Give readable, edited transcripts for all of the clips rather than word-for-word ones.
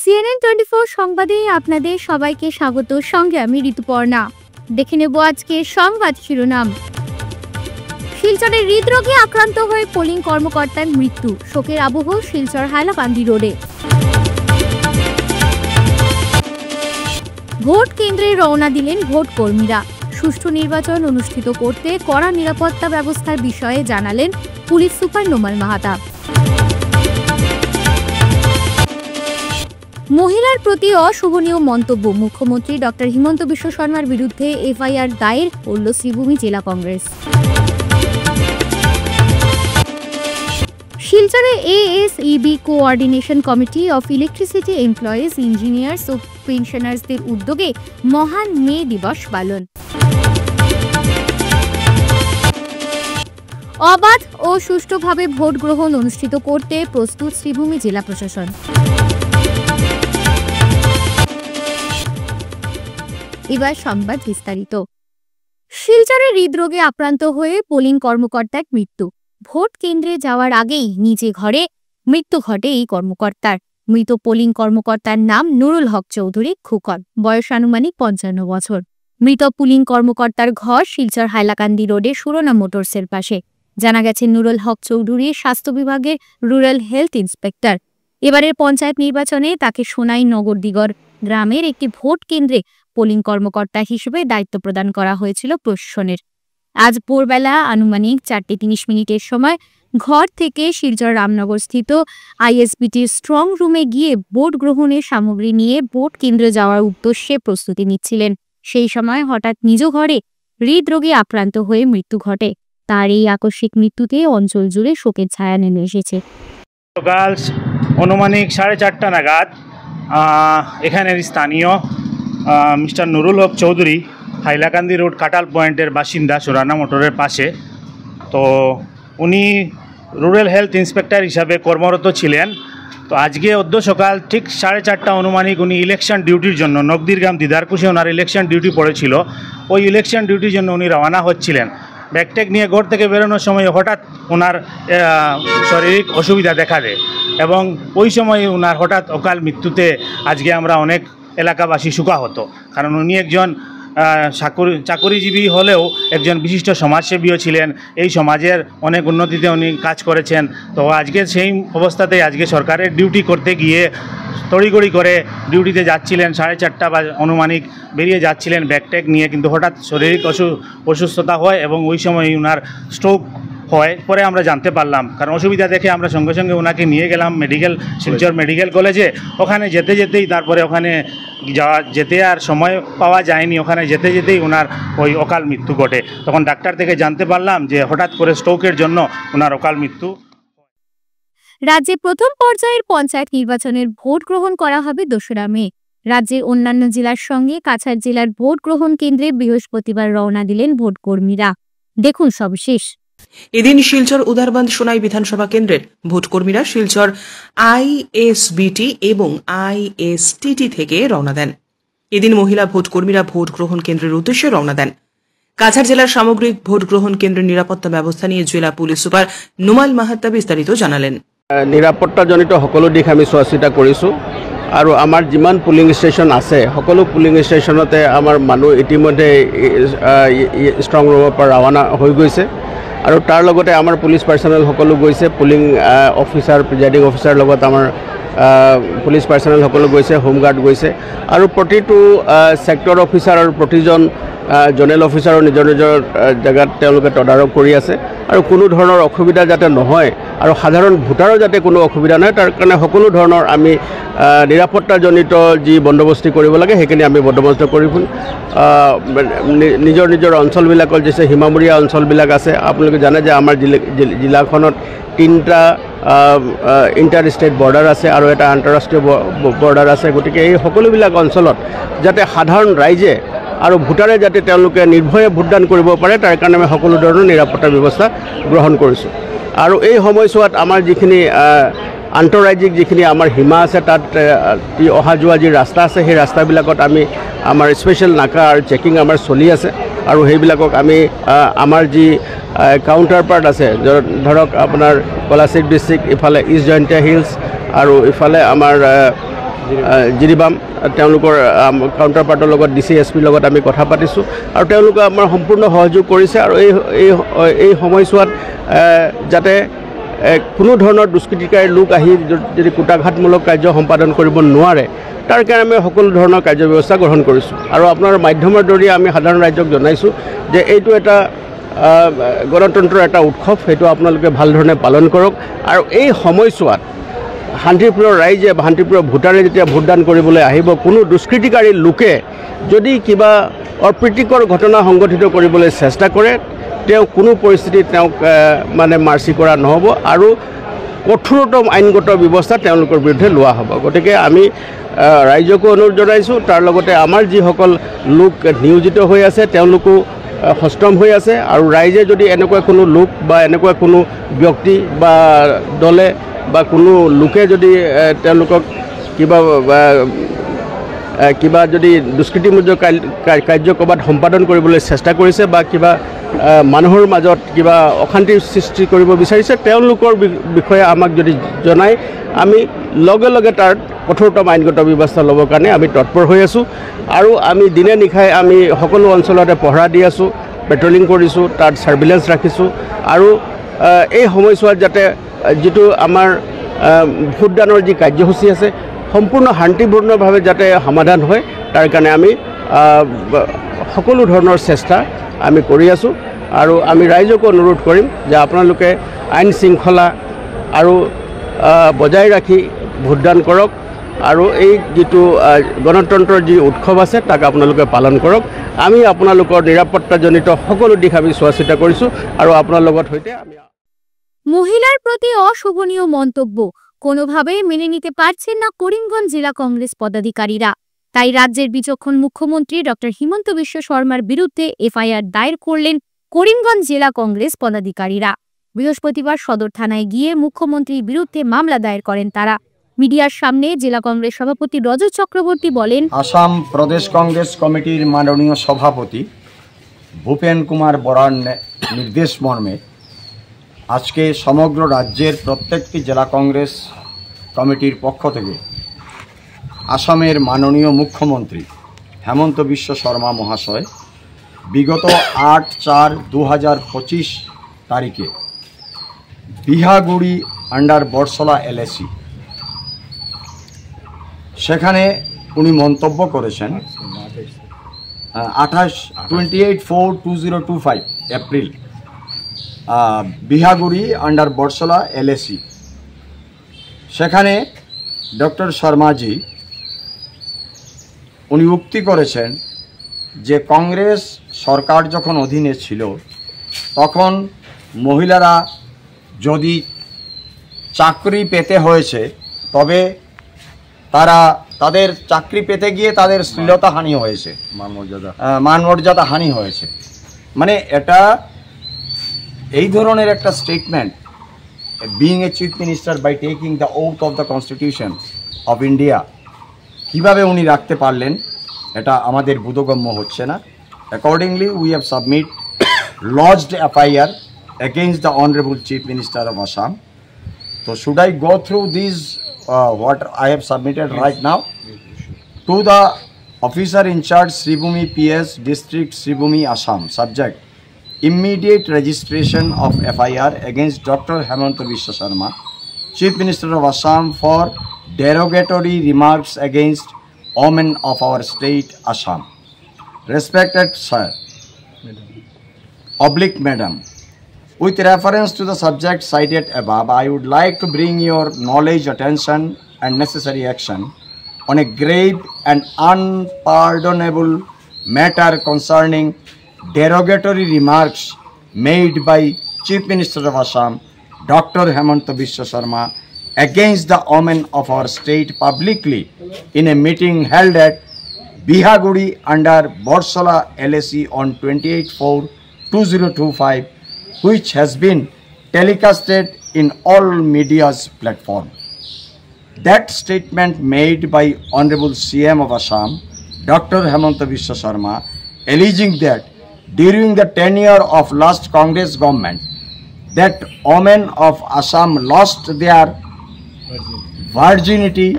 CNN 24 সংবাদে আপনাদের সবাইকে স্বাগত। সঙ্গে আমি ঋতুপর্ণা। দেখে নেব আজকের সংবাদ শিরোনাম। শিলচরে হৃদরোগে আক্রান্ত হয়ে পোলিং কর্মকর্তার মৃত্যু, শোকের আবহ শিলচর হাইলাকান্দি রোডে। ভোট কেন্দ্রে রওনা দিলেন ভোট কর্মীরা। সুষ্ঠু নির্বাচন অনুষ্ঠিত করতে কড়া নিরাপত্তা ব্যবস্থার বিষয়ে জানালেন পুলিশ সুপার নোমাল মাহাতাব। মহিলার প্রতি অশোভনীয় মন্তব্য, মুখ্যমন্ত্রী ডক্টর হিমন্ত বিশ্ব শর্মার বিরুদ্ধে এফআইআর দায়ের করল শ্রীভূমি জেলা কংগ্রেস। শিলচরে ASEB coordination committee of electricity employees, engineers ও পেনশনার্সদের উদ্যোগে মহান মে দিবস পালন। অবাধ ও সুষ্ঠুভাবে ভোট গ্রহণ অনুষ্ঠিত করতে প্রস্তুত শ্রীভূমি জেলা প্রশাসন। এবার সংবাদ বিস্তারিত। শিলচরে হৃদরোগে আক্রান্ত হয়ে পোলিং কর্মকর্তার মৃত্যু। ভোট কেন্দ্রে যাওয়ার আগেই নিজে ঘরে মৃত্যু ঘটে এই কর্মকর্তার। মৃত পোলিং কর্মকর্তার নাম নুরুল হক চৌধুরী খুকন, বয়স আনুমানিক 55 বছর। মৃত পোলিং কর্মকর্তার ঘর শিলচর হাইলাকান্দি রোডে সুরনা মোটরসের পাশে। জানা গেছে নুরুল হক চৌধুরী স্বাস্থ্য বিভাগের রুরাল হেলথ ইন্সপেক্টর। এবারের পঞ্চায়েত নির্বাচনে তাকে সোনাই নগরদিগর গ্রামের একটি ভোট কেন্দ্রে পোলিং কর্মকর্তা হিসেবে দায়িত্ব প্রদান করা হয়েছিল প্রশাসনের। আজ ভোরবেলা আনুমানিক 4:30 সময় ঘর থেকে শিলচর রামনগর স্থিত ISBTর স্ট্রং রুমে গিয়ে ভোট গ্রহণের সামগ্রী নিয়ে ভোট কেন্দ্রে যাওয়ার উদ্দেশ্যে প্রস্তুতি নিচ্ছিলেন। সেই সময় হঠাৎ নিজ ঘরে হৃদরোগে আক্রান্ত হয়ে মৃত্যু ঘটে। তার এই আকস্মিক মৃত্যুতে অঞ্চল জুড়ে শোকের ছায়া নেমে এসেছে। সকাল আনুমানিক 4:30 নাগাদ এখানের স্থানীয় মিস্টার নুরুল হক চৌধুরী হাইলাকান্দি রোড কাটাল পয়েন্টের বাসিন্দা, সুরানা মোটরের পাশে। তো উনি রুরাল হেলথ ইন্সপেক্টর হিসাবে কর্মরত ছিলেন। তো আজকে সকাল ঠিক 4:30 অনুমানিক উনি ইলেকশন ডিউটির জন্য নগদিরগ্রাম দিদারকুশে ওনার ইলেকশন ডিউটি পড়েছিল। ওই ইলেকশন ডিউটির জন্য উনি রওনা হচ্ছিলেন। ব্যাগটেক নিয়ে ঘর থেকে বেরোনোর সময় হঠাৎ ওনার শারীরিক অসুবিধা দেখা দেয় এবং ওই সময় ওনার হঠাৎ অকাল মৃত্যুতে আজকে আমরা অনেক এলাকাবাসী শোকাহত। কারণ উনি একজন চাকরিজীবী হলেও একজন বিশিষ্ট সমাজসেবীও ছিলেন। এই সমাজের অনেক উন্নতিতে উনি কাজ করেছেন। তো আজকে সেই অবস্থাতে আজকে সরকারের ডিউটি করতে গিয়ে তড়িঘড়ি করে ডিউটিতে যাচ্ছিলেন। 4:30 বা অনুমানিক বেরিয়ে যাচ্ছিলেন ব্যাগট্যাগ নিয়ে, কিন্তু হঠাৎ শারীরিক অসুস্থতা হয় এবং ওই সময় ওনার স্ট্রোক হয়। পরে আমরা জানতে পারলাম, কারণ অসুবিধা দেখে আমরা সঙ্গে সঙ্গে ওনাকে নিয়ে গেলাম শিলচর মেডিকেল কলেজে। ওখানে যেতেই তারপরে ওখানে যেতে আর সময় পাওয়া যায়নি। ওখানে যেতেই ওনার ওই অকাল মৃত্যু ঘটে। তখন ডাক্তার থেকে জানতে পারলাম যে হঠাৎ করে স্ট্রোকের জন্য ওনার অকাল মৃত্যু। রাজ্যে প্রথম পর্যায়ের পঞ্চায়েত নির্বাচনের ভোট গ্রহণ করা হবে 2রা মে। রাজ্যের অন্যান্য জেলার সঙ্গে কাছাড় জেলার ভোট গ্রহণ কেন্দ্রে বৃহস্পতিবার রওনা দিলেন ভোট কর্মীরা। দেখুন সবশেষ। এদিন শিলচর উদারবান্ধ সোনাই বিধানসভা কেন্দ্রের ভোটকর্মীরা শিলচর ISBT এবং ISTT থেকে রওনা দেন। এদিন মহিলা ভোটকর্মীরা ভোট গ্রহণ কেন্দ্রের উদ্দেশ্যে রওনা দেন। কাছাড় জেলার সামগ্রিক ভোট গ্রহণ কেন্দ্রের নিরাপত্তা ব্যবস্থা নিয়ে জেলা পুলিশ সুপার নোমাল মাহাতাব বিস্তারিত জানালেন। নিরাপত্তাজনিত সকলো দিশ আমি চোৱা চিতা কৰিছোঁ আৰু আমাৰ যিমান পুলিং ষ্টেচন আছে সকলো পুলিং ষ্টেচনতে আমাৰ মানুহ ইতিমধ্যে ষ্ট্ৰং ৰুমৰ পৰা ৰাওনা হৈ গৈছে আৰু তাৰ লগতে আমাৰ পুলিচ পাৰ্চনেল সকলো গৈছে। পুলিং অফিচাৰ, প্ৰিজাইডিং অফিচাৰ লগত আমাৰ পুলিচ পাৰ্চনেল সকলো গৈছে, হোমগাৰ্ড গৈছে আৰু প্ৰতিটো ছেক্টৰ অফিচাৰ আৰু প্ৰতিজন জোনেল অফিচাৰৰ নিজৰ নিজৰ জেগাত তেওঁলোকে তদাৰক কৰি আছে আৰু কোনো ধৰণৰ অসুবিধা যাতে নহয় আৰু সাধাৰণ ভোটাৰৰ যাতে কোনো অসুবিধা নহয় তাৰ কাৰণে সকলো ধৰণৰ আমি নিৰাপত্তাজনিত যি বন্দোবস্তি কৰিব লাগে সেইখিনি আমি বন্দোবস্ত কৰি নিজৰ নিজৰ অঞ্চলবিলাকত যে সীমামূৰীয়া অঞ্চলবিলাক আছে। আপোনালোকে জানে যে আমাৰ জিলাখনত 3টা ইণ্টাৰ ষ্টেট বৰ্ডাৰ আছে আৰু এটা আন্তঃৰাষ্ট্ৰীয় বৰ্ডাৰ আছে। গতিকে এই সকলোবিলাক অঞ্চলত যাতে সাধাৰণ ৰাইজে আৰু ভোটাৰে যাতে তেওঁলোকে নিৰ্ভয়ে ভোটদান কৰিব পাৰে তাৰ কাৰণে আমি সকলো ধৰণৰ নিৰাপত্তা ব্যৱস্থা গ্ৰহণ কৰিছোঁ। আৰু এই সময়ছোৱাত আমাৰ যিখিনি আন্তঃৰাজ্যিক যিখিনি আমাৰ সীমা আছে তাত অহা যোৱা যি ৰাস্তা আছে সেই ৰাস্তাবিলাকত আমি আমাৰ স্পেচিয়েল নাকা আৰু চেকিং আমাৰ চলি আছে আৰু সেইবিলাকক আমি আমাৰ যি কাউণ্টাৰ পাৰ্ট আছে ধৰক আপোনাৰ কলাশিক ডিষ্ট্ৰিক্ট, ইফালে ইষ্ট জয়ন্তীয়া হিলছ আৰু ইফালে আমাৰ জিৰিবাম তেওঁলোকৰ কাউণ্টাৰ পাৰ্টৰ লগত DCSPৰ লগত আমি কথা পাতিছোঁ আৰু তেওঁলোকে আমাৰ সম্পূৰ্ণ সহযোগ কৰিছে আৰু এই সময়ছোৱাত যাতে কোনো ধৰণৰ দুষ্কৃতিকাৰী লোক আহি যদি কুটাঘাতমূলক কাৰ্য সম্পাদন কৰিব নোৱাৰে তাৰ কাৰণে আমি সকলো ধৰণৰ কাৰ্য ব্যৱস্থা গ্ৰহণ কৰিছোঁ আৰু আপোনাৰ মাধ্যমৰ জৰিয়তে আমি সাধাৰণ ৰাইজক জনাইছোঁ যে এইটো এটা গণতন্ত্ৰৰ এটা উৎসৱ, সেইটো আপোনালোকে ভাল ধৰণে পালন কৰক আৰু এই সময়ছোৱাত শান্তিপ্ৰিয় ৰাইজে শান্তিপ্ৰিয় ভোটাৰে যেতিয়া ভোটদান কৰিবলৈ আহিব, কোনো দুষ্কৃতিকাৰী লোকে যদি কিবা অপ্ৰীতিকৰ ঘটনা সংঘটিত কৰিবলৈ চেষ্টা কৰে তেওঁ কোনো পৰিস্থিতিত তেওঁক মানে মাৰ্চি কৰা নহ'ব আৰু কঠোৰতম আইনগত ব্যৱস্থা তেওঁলোকৰ বিৰুদ্ধে লোৱা হ'ব। গতিকে আমি ৰাইজকো অনুৰোধ জনাইছোঁ, তাৰ লগতে আমাৰ যিসকল লোক নিয়োজিত হৈ আছে তেওঁলোকো সষ্টম হৈ আছে আৰু ৰাইজে যদি এনেকুৱা কোনো লোক বা এনেকুৱা কোনো ব্যক্তি বা দলে বা কোনো লোকে যদি তেওঁলোকক কিবা যদি দুষ্কৃতিমূলক কাৰ্য ক'ৰবাত সম্পাদন কৰিবলৈ চেষ্টা কৰিছে বা কিবা মানুহৰ মাজত কিবা অশান্তিৰ সৃষ্টি কৰিব বিচাৰিছে তেওঁলোকৰ বিষয়ে আমাক যদি জনায় আমি লগে লগে তাৰ কঠোৰতম আইনগত ব্যৱস্থা ল'বৰ কাৰণে আমি তৎপৰ হৈ আছোঁ আৰু আমি দিনে নিশাই আমি সকলো অঞ্চলতে পহৰা দি আছোঁ, পেট্ৰলিং কৰিছোঁ, তাত ছাৰ্ভিলেঞ্চ ৰাখিছোঁ আৰু এই সময়ছোৱাত যাতে যিটো আমাৰ ভোটদানৰ যি কাৰ্যসূচী আছে সম্পূৰ্ণ শান্তিপূৰ্ণভাৱে যাতে সমাধান হয় তাৰ কাৰণে আমি সকলো ধৰণৰ চেষ্টা আমি কৰি আছোঁ আৰু আমি ৰাইজকো অনুৰোধ কৰিম যে আপোনালোকে আইন শৃংখলা আৰু বজাই ৰাখি ভোটদান কৰক আৰু এই যিটো গণতন্ত্ৰৰ যি উৎসৱ আছে তাক আপোনালোকে পালন কৰক। আমি আপোনালোকৰ নিৰাপত্তাজনিত সকলো দিশ আমি চোৱা চিতা কৰিছোঁ আৰু আপোনাৰ লগত সৈতে আমি মহিলার প্রতি অশোভনীয় মন্তব্য কোনোভাবেই মেনে নিতে পারছেন না করিমগঞ্জ জেলা কংগ্রেস পদাধিকারীরা। তাই রাজ্যের বিচক্ষণ মুখ্যমন্ত্রী ডক্টর হিমন্ত বিশ্ব শর্মার বিরুদ্ধে এফআইআর দায়ের করলেন করিমগঞ্জ জেলা কংগ্রেস পদাধিকারীরা। বৃহস্পতিবার সদর থানায় গিয়ে মুখ্যমন্ত্রীর বিরুদ্ধে মামলা দায়ের করেন তারা। মিডিয়ার সামনে জেলা কংগ্রেস সভাপতি রজত চক্রবর্তী বলেন, আসাম প্রদেশ কংগ্রেস কমিটির মাননীয় সভাপতি ভূপেন কুমার বরার নির্দেশ মর্মে আজকে সমগ্র রাজ্যের প্রত্যেকটি জেলা কংগ্রেস কমিটির পক্ষ থেকে আসামের মাননীয় মুখ্যমন্ত্রী হেমন্ত বিশ্ব শর্মা মহাশয় বিগত 8/4/2025 তারিখে বিহাগুড়ি আন্ডার বরসলা LAC সেখানে উনি মন্তব্য করেছেন 28/4/2025 এপ্রিল বিহাগুড়ি আন্ডার বরসলা LAC সেখানে ডক্টর শর্মাজি উনি উক্তি করেছেন যে কংগ্রেস সরকার যখন অধীনে ছিল তখন মহিলারা যদি চাকরি পেতে হয়েছে তবে তাদের চাকরি পেতে গিয়ে তাদের শ্লীলতা হানি হয়েছে, মান মর্যাদা হানি হয়েছে। মানে এটা এই ধরনের একটা statement being a chief minister by taking the oath of the constitution of India কীভাবে উনি রাখতে পারলেন এটা আমাদের বোধগম্য হচ্ছে না। Accordingly we have submit lodged FIR against the Honorable Chief Minister of Assam. So should I go through these what I have submitted right now to the officer in charge Sribhumi PS District Sribhumi Assam, subject immediate registration of FIR against Dr. Hemanta Biswa Sharma, Chief Minister of Assam, for derogatory remarks against women of our state Assam. Respected sir, Madam, with reference to the subject cited above, I would like to bring your knowledge, attention and necessary action on a grave and unpardonable matter concerning derogatory remarks made by Chief Minister of Assam, Dr. Hemanta Biswa Sharma, against the women of our state publicly in a meeting held at Bihagudi under Borsala LAC on 28/4/2025, which has been telecasted in all media's platform. That statement made by Honorable CM of Assam, Dr. Hemanta Biswa Sharma, alleging that during the tenure of last Congress government, that women of Assam lost their virginity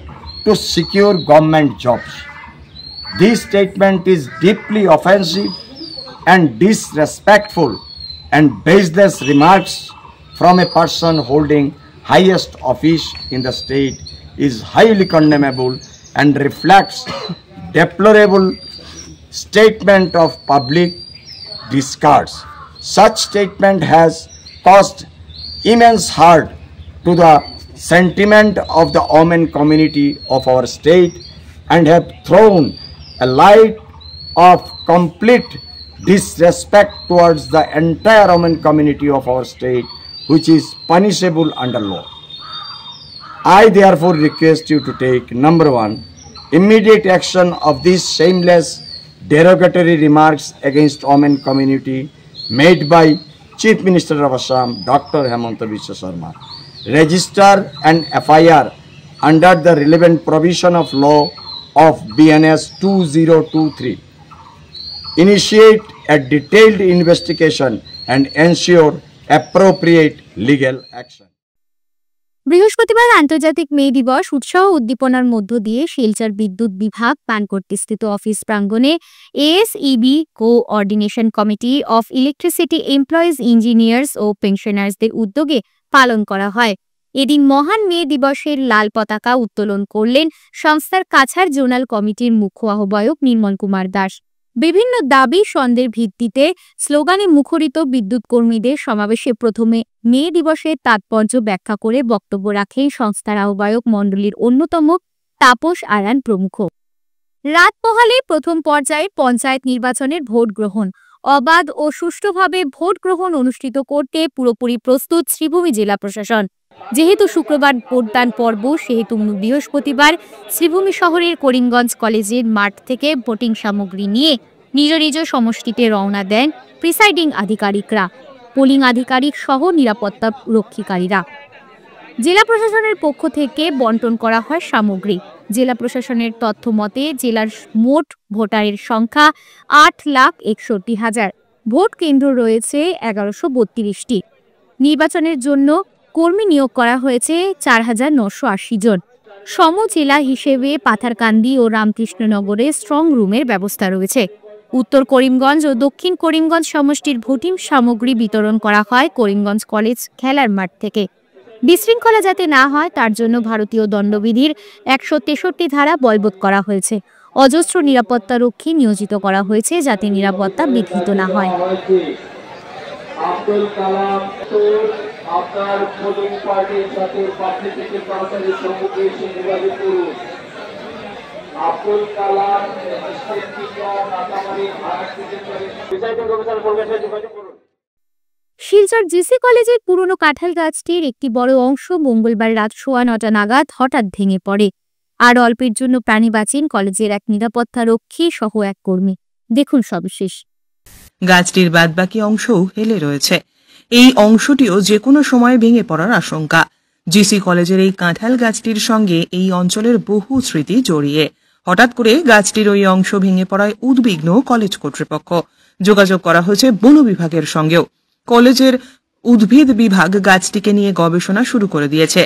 to to secure government jobs. This statement is deeply offensive and disrespectful, and baseless remarks from a person holding highest office in the state is highly condemnable and reflects deplorable statement of public discards. Such statement has caused immense hurt to the sentiment of the women community of our state and have thrown a light of complete disrespect towards the entire women community of our state, which is punishable under law. I therefore request you to take, number 1, immediate action of these shameless derogatory remarks against women community made by Chief Minister of Assam, Dr. Hemanta Biswa Sharma. Register an FIR under the relevant provision of law of BNS 2023. Initiate a detailed investigation and ensure appropriate legal action. বৃহস্পতিবার আন্তর্জাতিক মে দিবস উৎসাহ উদ্দীপনার মধ্য দিয়ে শিলচর বিদ্যুৎ বিভাগ পানকর্তৃস্থিত অফিস প্রাঙ্গণে ASEB coordination committee of electricity employees engineers ও পেনশনার্সদের উদ্যোগে পালন করা হয়। এদিন মহান মে দিবসের লাল পতাকা উত্তোলন করলেন সংস্থার কাছাড় জোনাল কমিটির মুখ্য আহ্বায়ক নির্মল কুমার দাস। বিভিন্ন দাবি সন্দের ভিত্তিতে স্লোগানে মুখরিত বিদ্যুৎ কর্মীদের সমাবেশে প্রথমে মে দিবসের তাৎপর্য ব্যাখ্যা করে বক্তব্য রাখেন সংস্থার আহ্বায়ক মণ্ডলীর অন্যতম তাপস আরান প্রমুখ। রাত পোহালে প্রথম পর্যায়ে পঞ্চায়েত নির্বাচনের ভোট গ্রহণ, অবাধ ও সুষ্ঠুভাবে ভোট গ্রহণ অনুষ্ঠিত করতে পুরোপুরি প্রস্তুত শ্রীভূমি জেলা প্রশাসন। যেহেতু শুক্রবার ভোটদান পর্ব, সেহেতু বৃহস্পতিবার শ্রীভূমি শহরের করিমগঞ্জ কলেজের মাঠ থেকে ভোটিং সামগ্রী নিয়ে নিজ নিজ সমষ্টিতে রওনা দেন প্রিসাইডিং আধিকারিকরা, পোলিং আধিকারিক সহ নিরাপত্তা রক্ষীকারীরা। জেলা প্রশাসনের পক্ষ থেকে বন্টন করা হয় সামগ্রী। জেলা প্রশাসনের তথ্য মতে জেলার মোট ভোটারের সংখ্যা 8,61,000। ভোট কেন্দ্র রয়েছে 1132টি। নির্বাচনের জন্য কর্মী নিয়োগ করা হয়েছে 4,980 জন। সম জেলা হিসেবে পাথারকান্দি ও রামকৃষ্ণনগরে স্ট্রং রুমের ব্যবস্থা রয়েছে। উত্তর করিমগঞ্জ ও দক্ষিণ করিমগঞ্জ সমষ্টির ভোটিং সামগ্রী বিতরণ করা হয় করিমগঞ্জ কলেজ খেলার মাঠ থেকে। বিশৃঙ্খলা যাতে না হয় তার জন্য ভারতীয় দণ্ডবিধির 163 ধারা বলবৎ করা হয়েছে। অজস্র নিরাপত্তা রক্ষী নিয়োজিত করা হয়েছে যাতে নিরাপত্তা বিঘ্নিত না হয়। আব্দুল কালাম আপনার পোলিং পার্টির সাথে পাবলিক থেকে তাড়াতাড়ি সম্মুখে এসে নির্বাচন করুন। আব্দুল কালাম শিলচর জিসি কলেজের পুরনো কাঁঠাল গাছটির একটি বড় অংশ মঙ্গলবার রাত 9:15 নাগাদ হঠাৎ ভেঙে পড়ে। আর অল্পের জন্য প্রাণী বাঁচেন কলেজের এক নিরাপত্তা রক্ষী সহ এক কর্মী। দেখুন সবিশেষ। গাছটির বাদবাকি অংশও হেলে রয়েছে। এই অংশটিও যে কোনো সময় ভেঙে পড়ার আশঙ্কা। জিসি কলেজের এই কাঁঠাল গাছটির সঙ্গে এই অঞ্চলের বহু স্মৃতি জড়িয়ে। হঠাৎ করে গাছটির ওই অংশ ভেঙে পড়ায় উদ্বিগ্ন কলেজ কর্তৃপক্ষ। যোগাযোগ করা হয়েছে বন বিভাগের সঙ্গেও। কলেজের উদ্ভিদ বিভাগ গাছটিকে নিয়ে গবেষণা শুরু করে দিয়েছে।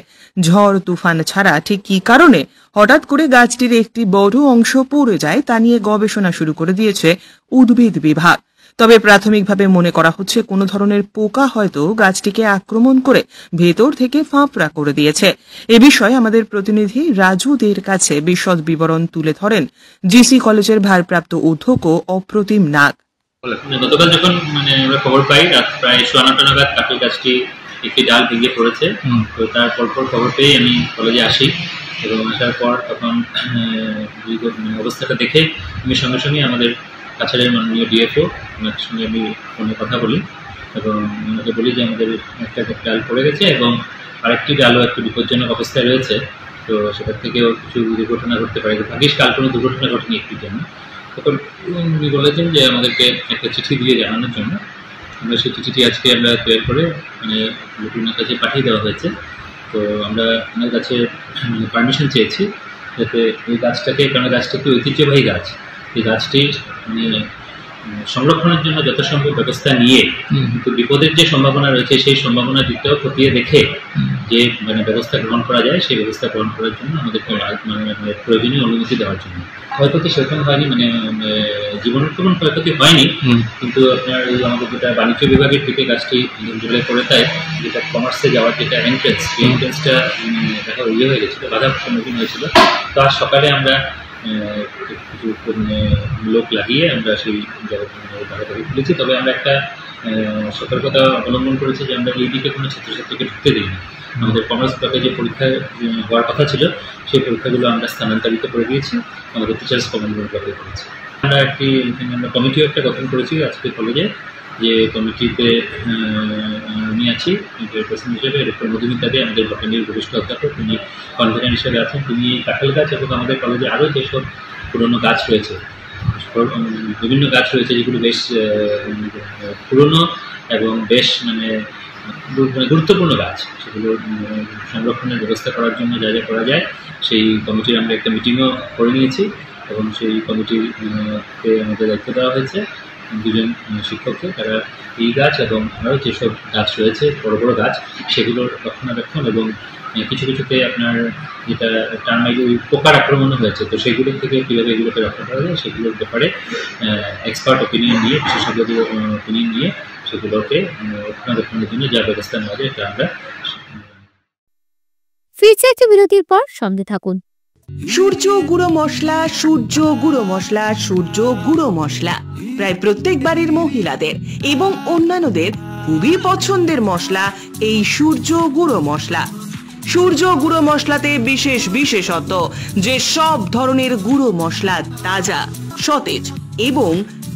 ঝড় তুফান ছাড়া ঠিক কী কারণে হঠাৎ করে গাছটির একটি বড় অংশ পড়ে যায় তা নিয়ে গবেষণা শুরু করে দিয়েছে উদ্ভিদ বিভাগ। তবে প্রাথমিকভাবে মনে করা হচ্ছে কোনো ধরনের পোকা হয়তো গাছটিকে আক্রমণ করে ভেতর থেকে ফাঁপড়া করে দিয়েছে। এ বিষয়ে আমাদের প্রতিনিধি রাজু দের কাছে বিশদ বিবরণ তুলে ধরেন জিসি কলেজের ভারপ্রাপ্ত অধ্যক্ষ অপ্রতিম নাগ। গতকাল যখন আমরা খবর পাই রাত প্রায় 9:15 নাগাদ কাঁঠাল গাছটি একটি ডাল ভেঙে পড়েছে, তো তার পরপর খবর পেয়ে আমি কলেজে আসি এবং আসার পর তখন অবস্থাটা দেখে আমি সঙ্গে সঙ্গে আমাদের কাছাড়ের মাননীয় ডিএফও ওনার সঙ্গে আমি ফোনে কথা বলি এবং ওনাকে বলি যে আমাদের একটা ডাল পড়ে গেছে এবং আরেকটি ডালও একটু বিপজ্জনক অবস্থায় রয়েছে, তো সেটার থেকেও কিছু দুর্ঘটনা ঘটতে পারে। ভাগ্যিস কাল কোনো দুর্ঘটনা ঘটেনি একটির জন্য। তখন উনি বলেছেন যে আমাদেরকে একটা চিঠি দিয়ে জানানোর জন্য। আমরা সেই চিঠিটি আজকে আমরা তৈরি করে ওনার কাছে পাঠিয়ে দেওয়া হয়েছে। তো আমরা ওনার কাছে পারমিশন চেয়েছি যাতে এই গাছটাকে, কারণ গাছটা একটি ঐতিহ্যবাহী গাছ, এই গাছটির সংরক্ষণের জন্য যত সম্ভব ব্যবস্থা নিয়ে কিন্তু বিপদের যে সম্ভাবনা রয়েছে সেই সম্ভাবনা দিতেও খতিয়ে দেখে যে মানে ব্যবস্থা গ্রহণ করা যায় সেই ব্যবস্থা গ্রহণ করার জন্য আমাদেরকে প্রয়োজনীয় অনুমতি দেওয়ার জন্য। ক্ষয়ক্ষতি সেরকম হয়নি, মানে জীবনের কোনো ক্ষয়ক্ষতি হয়নি, কিন্তু আপনার আমাদের যেটা বাণিজ্য বিভাগের থেকে গাছটি জলে পড়ে তাই যেটা কমার্সে যাওয়ার যেটা এন্ট্রেন্স, সেই এন্ট্রেন্সটা দেখা হয়ে গেছিলো, বাধার সম্মুখীন হয়েছিল। তো আজ সকালে আমরা কিছু লোক লাগিয়ে আমরা সেই জায়গাটাকে খুলেছি। তবে আমরা একটা সতর্কতা অবলম্বন করেছি যে আমরা এই দিকে কোনো ছাত্রছাত্রীকে ঢুকতে দিইনি। আমাদের কমার্স ব্লকে যে পরীক্ষা হওয়ার কথা ছিল সেই পরীক্ষাগুলো আমরা স্থানান্তরিত করে দিয়েছি, আমাদের টিচার্স কমন ব্লকে করেছি। আমরা আমরা কমিটিও একটা গঠন করেছি আজকে কলেজে, যে কমিটিতে আমি আছি প্রেসিডেন্ট হিসেবে। ডক্টর মধুমিতা দে আমাদের বটানির বরিষ্ঠ অধ্যাপক, তিনি কনভেনার হিসেবে আছেন। তিনি কাঁঠাল গাছ এবং আমাদের কলেজে আরও যেসব পুরনো গাছ রয়েছে, বিভিন্ন গাছ রয়েছে যেগুলো বেশ পুরনো এবং বেশ মানে গুরুত্বপূর্ণ গাছ, সেগুলো সংরক্ষণের ব্যবস্থা করার জন্য যা যা করা যায় সেই কমিটির আমরা একটা মিটিংও করে নিয়েছি এবং সেই কমিটিতে আমাদের দায়িত্ব দেওয়া হয়েছে দুজন শিক্ষককে। তারা এই গাছ এবং আরও যেসব গাছ রয়েছে বড় বড় গাছ সেগুলোর রক্ষণাবেক্ষণ এবং কিছু কিছুতে আপনার যেটা টার্মাইট পোকার আক্রমণও হয়েছে, তো সেগুলোর থেকে কীভাবে এগুলোকে রক্ষা করা যায় সেগুলোর ব্যাপারে এক্সপার্ট ওপিনিয়ন নিয়ে, বিশেষজ্ঞদের ওপিনিয়ন নিয়ে সেগুলোকে রক্ষণাবেক্ষণের জন্য যা ব্যবস্থা নেওয়া যায় এটা আমরা। ফিরছে একটি বিরতির পর, সঙ্গে থাকুন। সূর্য গুঁড়ো মশলা, সূর্য গুঁড়ো মশলা, সূর্য গুঁড়ো মশলা প্রায় প্রত্যেক বাড়ির মহিলাদের এবং অন্যান্যদের খুবই পছন্দের মশলা এই সূর্য গুঁড়ো মশলা। সূর্য গুঁড়ো মশলাতে বিশেষ বিশেষত্ব যে সব ধরনের গুঁড়ো মশলা তাজা, সতেজ এবং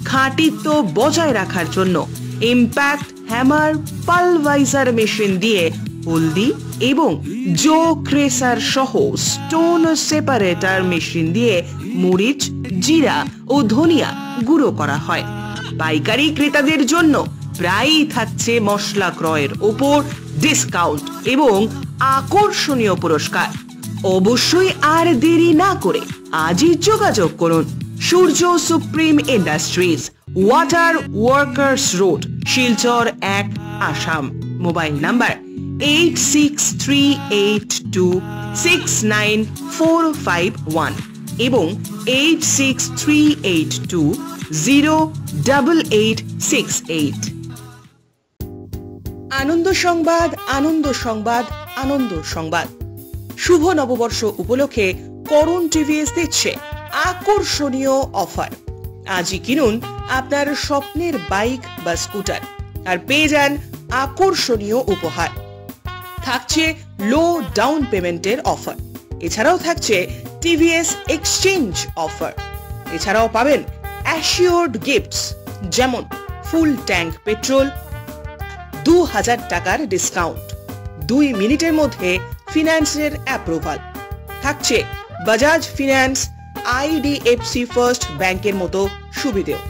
খাঁটিত্ব বজায় রাখার জন্য ইম্প্যাক্ট হ্যামার পালভাইজার মেশিন দিয়ে হলদি এবং জো ক্রেসার সহ স্টোন সেপারেটর মেশিন দিয়ে মরিচ, জিরা ও ধনিয়া গুঁড়ো করা হয়। পাইকারি ক্রেতাদের জন্য প্রায়ই থাকছে মশলা ক্রয়ের ওপর ডিসকাউন্ট এবং আকর্ষণীয় পুরস্কার। অবশ্যই আর দেরি না করে আজই যোগাযোগ করুন Surya supreme industries, water workers road, Silchar 1, Assam. Mobile number 8638269451 এবং 8638208868। আনন্দ সংবাদ, আনন্দ সংবাদ, আনন্দ সংবাদ। শুভ নববর্ষ উপলক্ষে করণ টিভিএস দিচ্ছে আকর্ষণীয় অফার। আজই কিনুন আপনার স্বপ্নের বাইক বা স্কুটার আর পেয়ে যান আকর্ষণীয় উপহার। থাকছে লো ডাউন পেমেন্টের অফার, এছাড়াও থাকছে টিভিএস এক্সচেঞ্জ অফার। এছাড়াও পাবেন অ্যাসিওর্ড গিফটস যেমন ফুল ট্যাঙ্ক পেট্রোল, 2000 টাকার ডিসকাউন্ট, 2 মিনিটের মধ্যে ফিন্যান্সের অ্যাপ্রুভাল। থাকছে বাজাজ ফিন্যান্স, আইডিএফসি ফার্স্ট ব্যাংকের মতো সুবিধেও।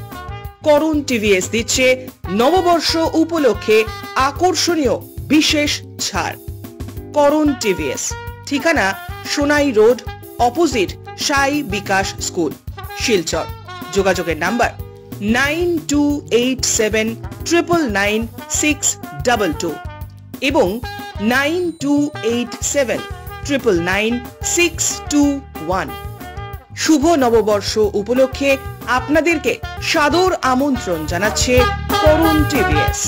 করণ টিভিএস দিচ্ছে নববর্ষ উপলক্ষে আকর্ষণীয় বিশেষ ছাড়। করণ টিভিএস, ঠিকানা সোনাই রোড, অপোজিট সাই বিকাশ স্কুল, শিলচর। যোগাযোগের নাম্বার 9287999622 এবং 9287999621। শুভ নববর্ষ উপলক্ষে আপনাদেরকে সাদর আমন্ত্রণ জানাচ্ছে করণ TVS.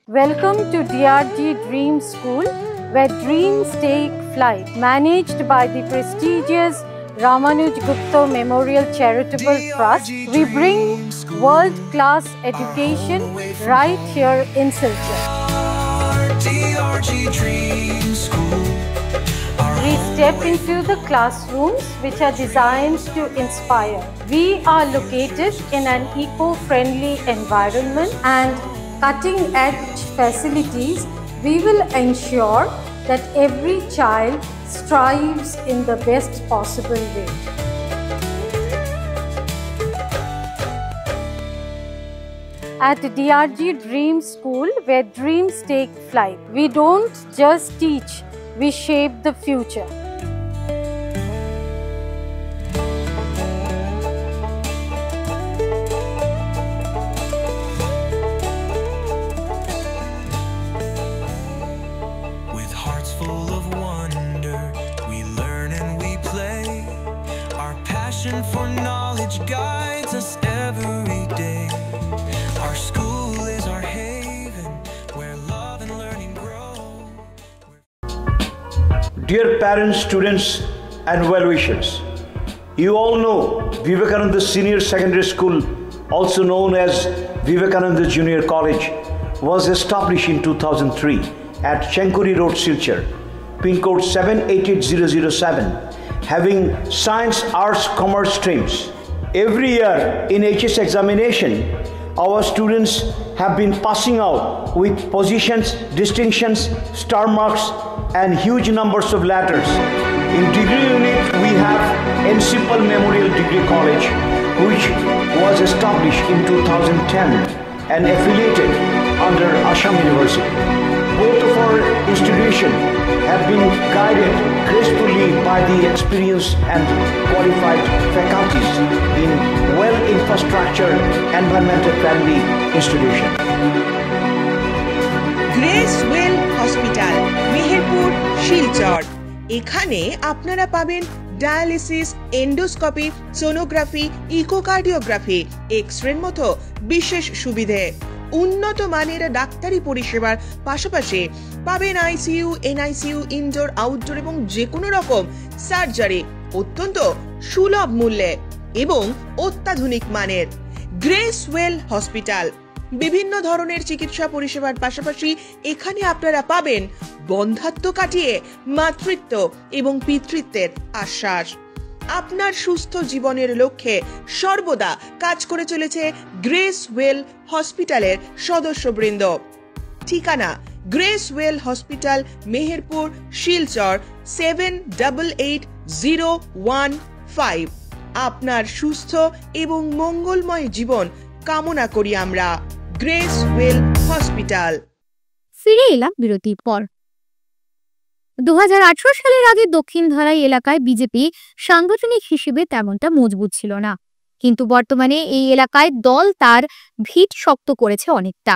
Welcome to DRG Dream School, where dreams take flight. Managed by the prestigious Ramanuj Gupta Memorial Charitable Trust, we bring world-class education right here in Silchar. DRG Dream School. We step into the classrooms which are designed to inspire. We are located in an eco-friendly environment and cutting-edge facilities. We will ensure that every child strives in the best possible way. At DRG Dream School, where dreams take flight, we don't just teach, we shape the future. passion for knowledge guides us every day. Our school is our haven where love and learning grow. Dear parents, students, and well-wishers, you all know Vivekananda Senior Secondary School, also known as Vivekananda Junior College, was established in 2003 at Chenkuri Road, Silchar, pin code 788007, having science, arts, commerce streams. Every year in HS examination, our students have been passing out with positions, distinctions, star marks, and huge numbers of letters. In degree unit, we have Encipal Memorial Degree College, which was established in 2010 and affiliated under Assam University. Both of our institutions have been guided gracefully by the experienced and qualified faculties in well-infrastructured, environmental-friendly institutions. Grace well hospital, Meherpur, Silchar. এখানে আপনারা পাবেন dialysis, endoscopy, sonography, echocardiography, এক্স-রের মতো বিশেষ সুবিধে। উন্নত মানের ডাক্তারি পরিষেবার পাশাপাশি পাবেন আইসিইউ, এনআইসিইউ, ইনডোর, আউটডোর এবং যে কোনো রকম সার্জারি অত্যন্ত সুলভ মূল্যে এবং অত্যাধুনিক মানের। গ্রেস ওয়েল হসপিটাল বিভিন্ন ধরনের চিকিৎসা পরিষেবার পাশাপাশি এখানে আপনারা পাবেন বন্ধাত্ব কাটিয়ে মাতৃত্ব এবং পিতৃত্বের আশ্বাস। আপনার সুস্থ জীবনের লক্ষ্যে সর্বদা কাজ করে চলেছে গ্রেস ওয়েল হসপিটালের সদস্যবৃন্দ। ঠিকানা grace well hospital, Meherpur, Silchar 788015। আপনার সুস্থ এবং মঙ্গলময় জীবন কামনা করি আমরা। Grace well hospital. ফিরে এলাম বিরতির পর। 2018 সালের আগে দক্ষিণ ধলাই এলাকায় বিজেপি সাংগঠনিক হিসেবে তেমনটা মজবুত ছিল না, কিন্তু বর্তমানে এই এলাকায় দল তার ভিত শক্ত করেছে অনেকটা।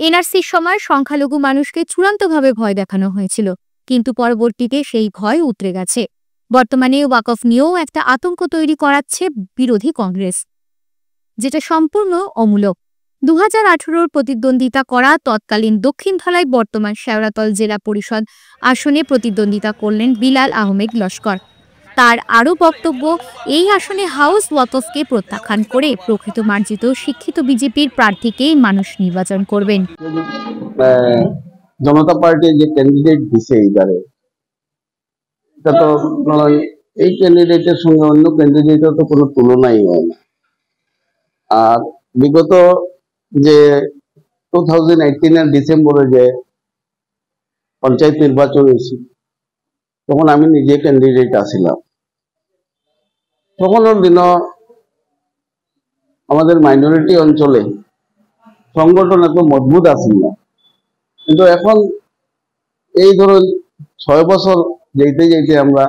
এনআরসির সময় সংখ্যালঘু মানুষকে চূড়ান্তভাবে ভয় দেখানো হয়েছিল, কিন্তু পরবর্তীতে সেই ভয় উতরে গেছে। বর্তমানে ওয়াকফ নিয়েও একটা আতঙ্ক তৈরি করাচ্ছে বিরোধী কংগ্রেস, যেটা সম্পূর্ণ অমূলক। 2018 প্রতিদ্বন্দ্বিতা করা তৎকালীন দক্ষিণ ধলাই বর্তমান শেওড়াতল জেলা পরিষদ আসনে প্রতিদ্বন্দ্বিতা করলেন বিলাল আহমেদ লস্কর। তার আরও বক্তব্য, এই আসনে হাউস ওয়াকফকে প্রত্যাখ্যান করে প্রকৃত মার্জিত শিক্ষিত বিজেপির প্রার্থীকেই মানুষ নির্বাচন করবেন। জনতা পার্টির যে ক্যান্ডিডেট দিছে এইবারে, এটা তো এই ক্যান্ডিডেটের সঙ্গে অন্য ক্যান্ডিডেটের তো কোনো তুলনাই হয় না। আর বিগত যে 2018 ডিসেম্বরে যে পঞ্চায়েত নির্বাচন হয়েছিল, তখন আমি নিজে ক্যান্ডিডেট আসিলাম। তখনের দিন আমাদের মাইনরিটি অঞ্চলে সংগঠন এত মজবুত আছিল না, কিন্তু এখন এই ধরুন 6 বছর যেতে যেতে আমরা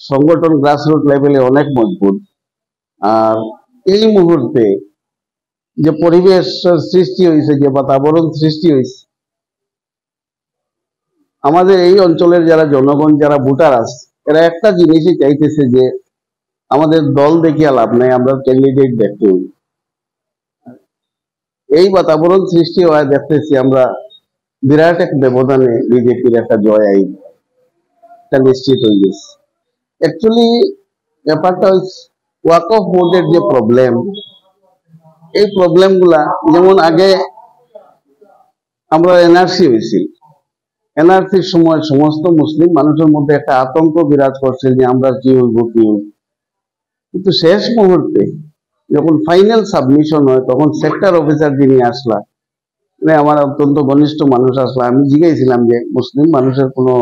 সংগঠন গ্রাসরুট লেভেলে অনেক মজবুত। আর এই মুহূর্তে যে পরিবেশ সৃষ্টি হয়েছে, যে বাতাবরণ সৃষ্টি হয়েছে, আমাদের এই অঞ্চলের যারা জনগণ, যারা ভোটার আছে, এরা একটা জিনিসই চাইতেছে যে আমাদের দল দেখিয়া লাভ নাই, আমরা ক্যান্ডিডেট দেখতে হই। এই বাতাবরণ সৃষ্টি হয় দেখতেছি আমরা বিরাট এক ব্যবধানে বিজেপির একটা জয় আইন এটা নিশ্চিত হয়ে গেছে। অ্যাকচুয়ালি ব্যাপারটা হচ্ছে ওয়াকফ বোর্ডের যে প্রবলেম, এই প্রবলেমগুলা যেমন আগে আমরা এনআরসি হয়েছিল, এনআরসির সময় সমস্ত মুসলিম মানুষের মধ্যে একটা আতঙ্ক বিরাজ করছে যে আমরা কি হইব কি হইব, কিন্তু শেষ মুহূর্তে যখন ফাইনাল সাবমিশন হয় তখন সেক্টর অফিসার যিনি আসলা, মানে আমার অত্যন্ত ঘনিষ্ঠ মানুষ আসলা, আমি জিজ্ঞাসিলাম যে মুসলিম মানুষের কোনো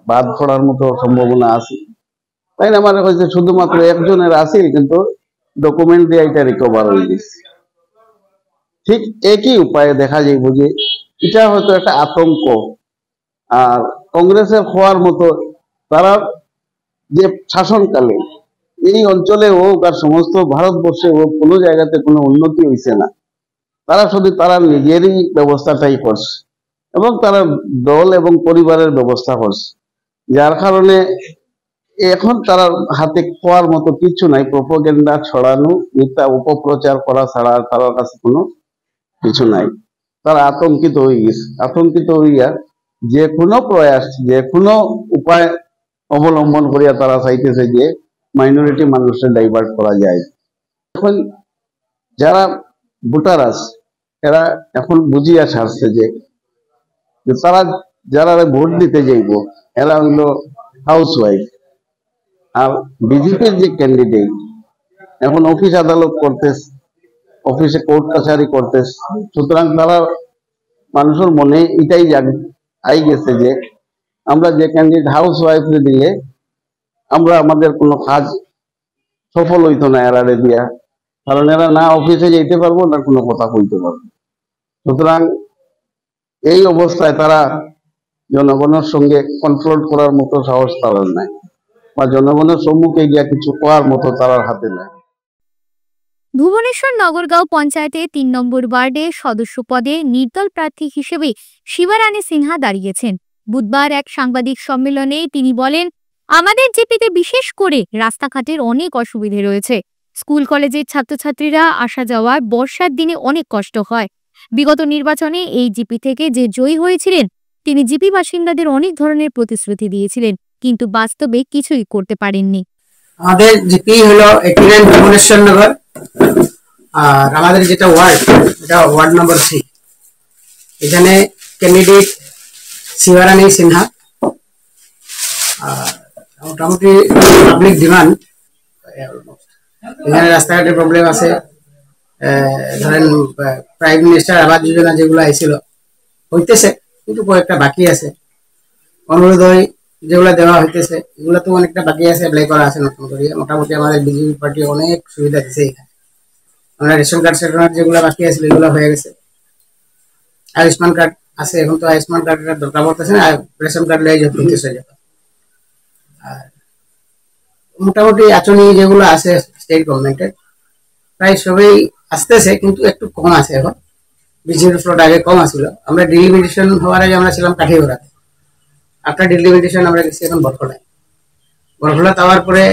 বাদ পড়ার মতো সম্ভাবনা আছে? তাই না, আমার হয়েছে শুধুমাত্র একজনের আছে, কিন্তু ডকুমেন্ট দিয়ে এটা রিকভার হয়ে গেছে। ঠিক একই উপায়ে দেখা যাইব যে এটা হয়তো একটা আতঙ্ক। আর কংগ্রেসের হওয়ার মতো তারা যে শাসনকালে এই অঞ্চলে হোক আর সমস্ত ভারতবর্ষে হোক কোনো জায়গাতে কোনো উন্নতি হয়েছে না, তারা শুধু তারা নিজেরই ব্যবস্থাটাই করছে এবং তারা দল এবং পরিবারের ব্যবস্থা করছে, যার কারণে এখন তার হাতে খোয়ার মতো কিছু নাই, প্রোপাগান্ডা ছড়ানো, মিথ্যা অপপ্রচার করা ছাড়া তার কাছে কোনো কিছু নাই। তারা আতঙ্কিত হয়ে গেছে, আতঙ্কিত হইয়া যে কোনো প্রয়াস, যে কোনো উপায় অবলম্বন করিয়া তারা চাইতেছে যে মাইনরিটি মানুষের ডাইভার্ট করা যায়। এখন যারা ভোটার আছে এরা এখন বুঝিয়া ছাড়ছে যে তারা যারা ভোট দিতে যাইব এরা হইলো হাউস ওয়াইফ, আর বিজেপির যে ক্যান্ডিডেট এখন অফিস আদালত করতেছে, অফিসে কোর্ট কাছারি করতেছে, সুতরাং তারা মানুষের মনে এটাই আই গেছে যে আমরা যে ক্যান্ডিডেট হাউস ওয়াইফে দিলে আমরা আমাদের কোনো কাজ সফল হইতো না এরারে দিয়া, কারণ এরা না অফিসে যেতে পারবো না কোনো কথা কইতে পারবো। সুতরাং এই অবস্থায় তারা জনগণের সঙ্গে কন্ট্রোল করার মতো সাহস তাদের নাই, বা জনগণের সম্মুখে গিয়া কিছু করার মতো তার হাতে নাই। ভুবনেশ্বর নগরগাঁও পঞ্চায়েতে ৩ নম্বর ওয়ার্ডে সদস্য পদে নির্দল প্রার্থী হিসেবে শিবারানী সিনহা দাঁড়িয়েছেন। বুধবার এক সাংবাদিক সম্মেলনে তিনি বলেন, আমাদের জিপিতে বিশেষ করে রাস্তাঘাটের অনেক অসুবিধে রয়েছে। স্কুল কলেজের ছাত্রছাত্রীরা আসা যাওয়ার বর্ষার দিনে অনেক কষ্ট হয়। বিগত নির্বাচনে এই জিপি থেকে যে জয়ী হয়েছিলেন তিনি জিপি বাসিন্দাদের অনেক ধরনের প্রতিশ্রুতি দিয়েছিলেন, কিন্তু বাস্তবে কিছুই করতে পারেননি। আমাদের জিপি হলো 89 ভুবনেশ্বর নগর, আর আমাদের যেটা ওয়ার্ড এটা ওয়ার্ড নম্বর 3। এখানে ক্যান্ডিডেট শিবারানী সিনহা। মোটামুটি পাবলিক ডিমান্ড, এখানে রাস্তাঘাটের প্রবলেম আছে, ধরেন প্রাইম মিনিস্টার আবাস যোজনা যেগুলো আইছিল হইতেছে, কিন্তু কয়েকটা বাকি আছে। অনুরোধ যেগুলো দেওয়া হইতেছে এগুলো তো অনেকটা বাকি আছে, অ্যাপ্লাই করা আছে নতুন করে। মোটামুটি আমাদের বিজেপি পার্টি অনেক সুবিধা দিচ্ছে এখানে। আমরা রেশন কার্ড সেটনার যেগুলো বাকি আছে এগুলো হয়ে গেছে। আয়ুষ্মান কার্ড আছে, এখন তো আয়ুষ্মান কার্ডের দরকার পড়তেছে না, রেশন কার্ড লেগে যেত হয়ে যেত। আর মোটামুটি আচনি যেগুলো আছে স্টেট গভর্নমেন্টের প্রায় সবই আসতেছে, কিন্তু একটু কম আছে এখন। বিজেপির ফ্লোট আগে কম আসছিল। আমরা ডিলিমিটেশন হওয়ার আগে আমরা ছিলাম কাঠিগড়াতে, আফটার ডিলিমিটেশন আমরা গেছি এখন বরখলায়। বরখলা যাওয়ার পরে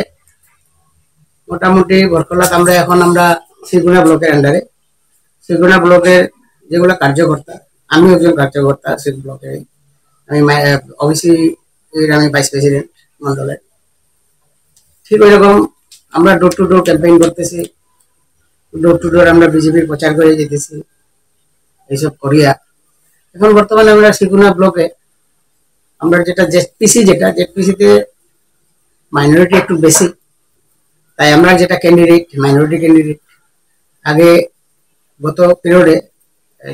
মোটামুটি বরখলা আমরা শ্রীগুনা ব্লকের আন্ডারে, শ্রীগুনা ব্লকের যেগুলো কার্যকর্তা, আমি একজন কার্যকর্তা সেই ব্লকে। আমি ওবিসি আমি ভাইস প্রেসিডেন্ট মন্ডলের। ঠিক ওই রকম আমরা ডোর টু ডোর ক্যাম্পেইন করতেছি, ডোর টু ডোর আমরা বিজেপির প্রচার করে যেতেছি এইসব করিয়া। এখন বর্তমানে আমরা শ্রীগুনা ব্লকে আমরা যেটা জেডপিসিতে মাইনরিটি একটু বেশি, তাই আমরা যেটা ক্যান্ডিডেট মাইনরিটি ক্যান্ডিডেট। আগে গত পিরিয়ডে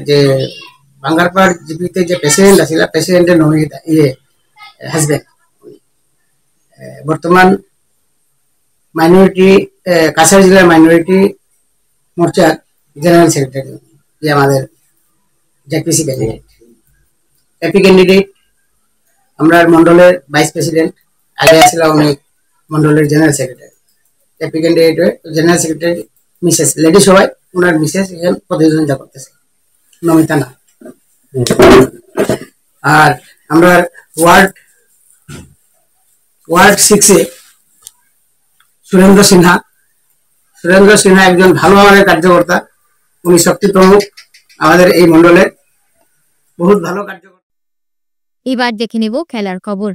যে বাঙ্গারপাড় জিপিতে যে প্রেসিডেন্ট আছিল, প্রেসিডেন্টের নমিনি হাজবেন্ড। বর্তমান মাইনরিটি কাছাড় জেলার মাইনরিটি মোর্চার জেনারেল সেক্রেটারি যে আমাদের জেডপিসি ক্যান্ডিডেট। এপি ক্যান্ডিডেট আমরা মন্ডলের ভাইস প্রেসিডেন্ট, আগে আসছিল উনি মন্ডলের general secretary. AP candidate general secretary Mrs lady সবাই, ওনার মিসেস এখানে প্রতিদ্বন্দ্বিতা করতেছে, নমিতা না। আর আমরা ওয়ার্ড 6-এ সুরেন্দ্র সিনহা একজন ভালো মানের কার্যকর্তা, উনি শক্তি প্রমুখ আমাদের এই মন্ডলের, বহুত ভালো কার্যকর্তা। এবার দেখে নেব খেলার খবর।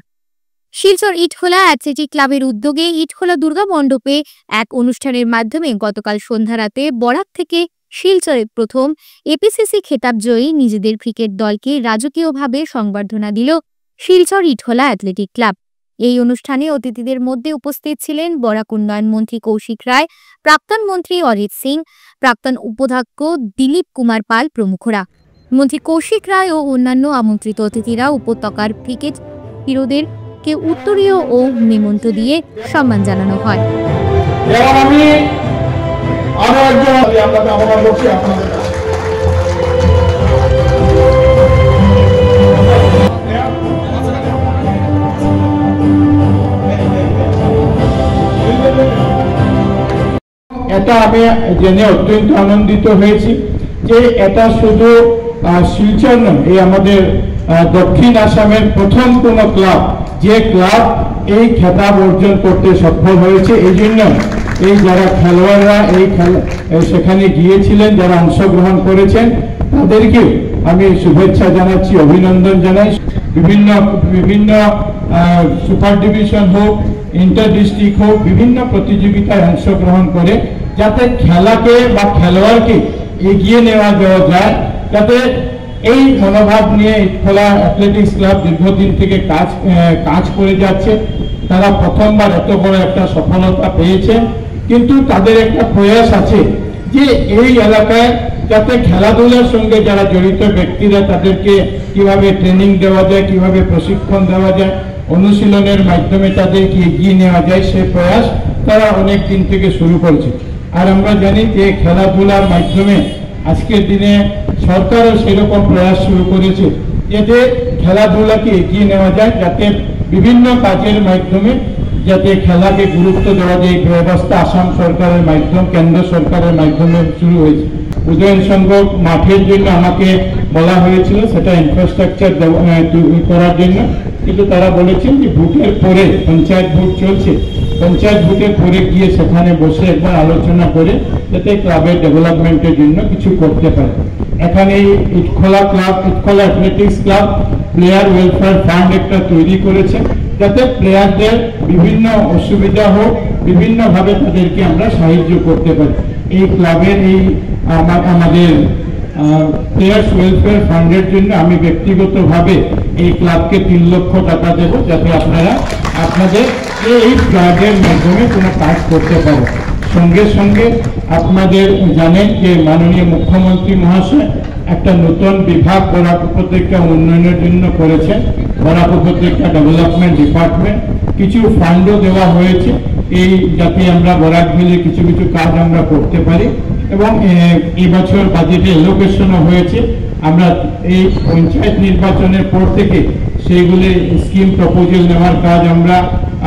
শিলচর ইটখোলা অ্যাথলেটিক ক্লাবের উদ্যোগে ইটখোলা দুর্গা মণ্ডপে এক অনুষ্ঠানের মাধ্যমে গতকাল সন্ধ্যা রাতে বরাক থেকে শিলচরের প্রথম এপিসিসি খেতাবজয়ী নিজেদের ক্রিকেট দলকে রাজকীয়ভাবে সংবর্ধনা দিল শিলচর ইটখোলা অ্যাথলেটিক ক্লাব। এই অনুষ্ঠানে অতিথিদের মধ্যে উপস্থিত ছিলেন বরাক উন্নয়ন মন্ত্রী কৌশিক রায়, প্রাক্তন মন্ত্রী অরিত সিং, প্রাক্তন উপাধ্যক্ষ দিলীপ কুমার পাল প্রমুখরা। মন্ত্রী কৌশিক রায় ও অন্যান্য আমন্ত্রিত অতিথিরা উপত্যকার ক্রিকেট হিরোদেরকে উত্তরীয় ও মেমন্ত দিয়ে সম্মান জানানো হয়। এটা আমি জেনে অত্যন্ত আনন্দিত হয়েছি যে এটা শুধু শিলচর নয়, এই আমাদের দক্ষিণ আসামের প্রথম কোনো ক্লাব যে ক্লাব এই খেতাব অর্জন করতে সফল হয়েছে। এই জন্য এই যারা খেলোয়াড়রা সেখানে গিয়েছিলেন, যারা অংশগ্রহণ করেছেন, তাদেরকে আমি শুভেচ্ছা জানাচ্ছি, অভিনন্দন জানাই। বিভিন্ন সুপার ডিভিশন হোক, ইন্টার ডিস্ট্রিক্ট হোক, বিভিন্ন প্রতিযোগিতায় অংশগ্রহণ করে যাতে খেলাকে বা খেলোয়াড়কে এগিয়ে নেওয়া যাওয়া যায়, যাতে এই মনোভাব নিয়ে ইটখোলা অ্যাথলেটিক্স ক্লাব দীর্ঘদিন থেকে কাজ করে যাচ্ছে। তারা প্রথমবার এত বড় একটা সফলতা পেয়েছে, কিন্তু তাদের একটা প্রয়াস আছে যে এই এলাকায় যাতে খেলাধুলার সঙ্গে যারা জড়িত ব্যক্তিরা তাদেরকে কিভাবে ট্রেনিং দেওয়া যায়, কিভাবে প্রশিক্ষণ দেওয়া যায়, অনুশীলনের মাধ্যমে তাদেরকে এগিয়ে নেওয়া যায়, সেই প্রয়াস তারা অনেক দিন থেকে শুরু করছে। আর আমরা জানি যে খেলাধুলার মাধ্যমে আজকের দিনে সরকারও সেরকম প্রয়াস শুরু করেছে যাতে খেলাধুলাকে এগিয়ে নেওয়া যায়, যাতে বিভিন্ন কাজের মাধ্যমে যাতে খেলাকে গুরুত্ব দেওয়া যায়। এই ব্যবস্থা আসাম সরকারের মাধ্যমে, কেন্দ্র সরকারের মাধ্যমে শুরু হয়েছে। উদয়ন সংঘ মাঠের জন্য আমাকে বলা হয়েছিল সেটা ইনফ্রাস্ট্রাকচার করার জন্য, কিন্তু তারা বলেছেন যে ভোটের পরে, পঞ্চায়েত ভোট চলছে, পঞ্চায়েত ভোটের পরে গিয়ে সেখানে বসে একবার আলোচনা করে যাতে ক্লাবের ডেভেলপমেন্টের জন্য কিছু করতে পারে। এখানে Itkhola athletics club player welfare fund একটা তৈরি করেছে, যাতে প্লেয়ারদের বিভিন্ন অসুবিধা হোক, বিভিন্নভাবে তাদেরকে আমরা সাহায্য করতে পারি। এই ক্লাবের আমাদের প্লেয়ার্স ওয়েলফেয়ার ফান্ডের জন্য আমি ব্যক্তিগতভাবে এই ক্লাবকে 3 লক্ষ টাকা দেব, যাতে আপনারা আপনাদের এই ক্লাবের মাধ্যমে কোনো কাজ করতে পারেন। সঙ্গে সঙ্গে আপনাদের জানেন যে মাননীয় মুখ্যমন্ত্রী মহাশয় একটা নতুন বিভাগ বরাক উপত্যকা উন্নয়নের জন্য করেছেন, বরাক উপত্যকা ডেভেলপমেন্ট ডিপার্টমেন্ট। কিছু ফান্ডও দেওয়া হয়েছে এই যাতে আমরা বরাক ভ্যালি কিছু কাজ আমরা করতে পারি, এবং এবছর বাজেটে এলোকেশনও হয়েছে। আমরা এই পঞ্চায়েত নির্বাচনের পর থেকে সেইগুলি স্কিম প্রপোজাল নেওয়ার কাজ আমরা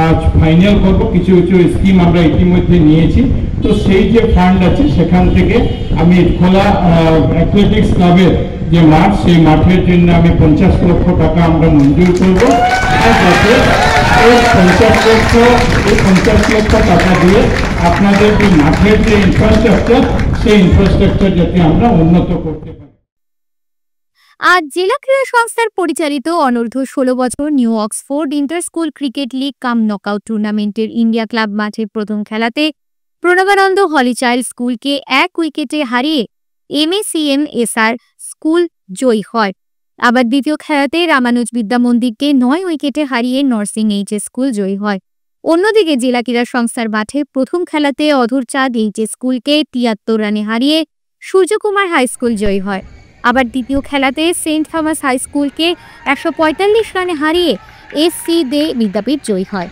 আজ ফাইনাল করব। কিছু স্কিম আমরা ইতিমধ্যে নিয়েছি। তো সেই যে ফান্ড আছে সেখান থেকে আমি ইটখোলা অ্যাথলেটিক্স ক্লাবের যে মাঠ, সেই মাঠের জন্য আমি 50 লক্ষ টাকা আমরা মঞ্জুর করব। আর যাতে এই 50 লক্ষ টাকা দিয়ে আপনাদের যে মাঠের যে ইনফ্রাস্ট্রাকচার, সেই ইনফ্রাস্ট্রাকচার যাতে আমরা উন্নত করতে পারি। আজ জেলা ক্রীড়া সংস্থার পরিচালিত অনূর্ধ্ব 16 বছর new Oxford inter school cricket league কাম নকআউট টুর্নামেন্টের ইন্ডিয়া ক্লাব মাঠের প্রথম খেলাতে প্রণবানন্দ হলিচাইল্ড স্কুলকে 1 উইকেটে হারিয়ে MACMSR স্কুল জয়ী হয়। আবার দ্বিতীয় খেলাতে রামানুজ বিদ্যা মন্দিরকে 9 উইকেটে হারিয়ে নরসিং HS স্কুল জয়ী হয়। অন্যদিকে জেলা ক্রীড়া সংস্থার মাঠে প্রথম খেলাতে অধুরচাঁদ HS স্কুলকে 73 রানে হারিয়ে সূর্যকুমার হাই স্কুল জয়ী হয়। আবার দ্বিতীয় খেলাতে সেন্ট থমাস হাই স্কুলকে 145 রানে হারিয়ে SC দে বিদ্যাপীঠ জয়ী হয়।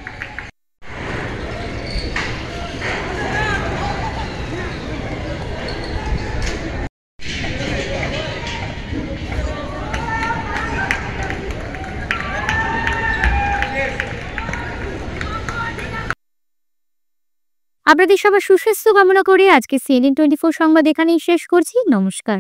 আপনাদের সবার সুস্বাস্থ্য কামনা করে আজকে CNN24 সংবাদ এখানেই শেষ করছি। নমস্কার।